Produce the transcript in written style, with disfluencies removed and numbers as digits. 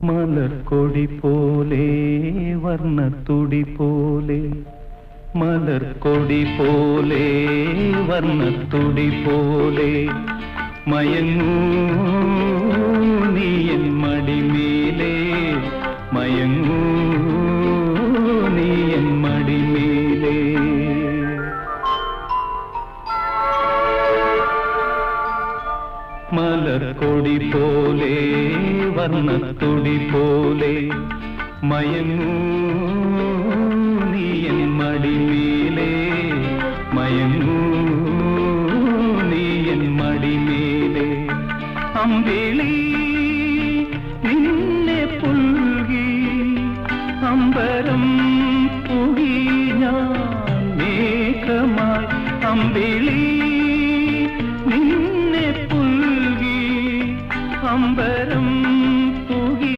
മലർക്കൊടി പോലെ വർണ്ണത്തുടി പോലെ മലർക്കൊടി പോലെ വർണ്ണത്തുടി പോലെ മയങ്ങൂ നീ എൻ മടിമേലേ മയങ്ങൂ നീ എൻ മടിമേലേ മലർക്കൊടി പോലെ വർണ്ണത്തുടി പോലെ മയങ്ങൂ നീ എൻ മടിമേലേ മയങ്ങൂ നീ എൻ മടിമേലേ അമ്പിളി നിന്നെ പുൽകി അമ്പരം പുകി ഞാൻ മേഘമായി അമ്പിളി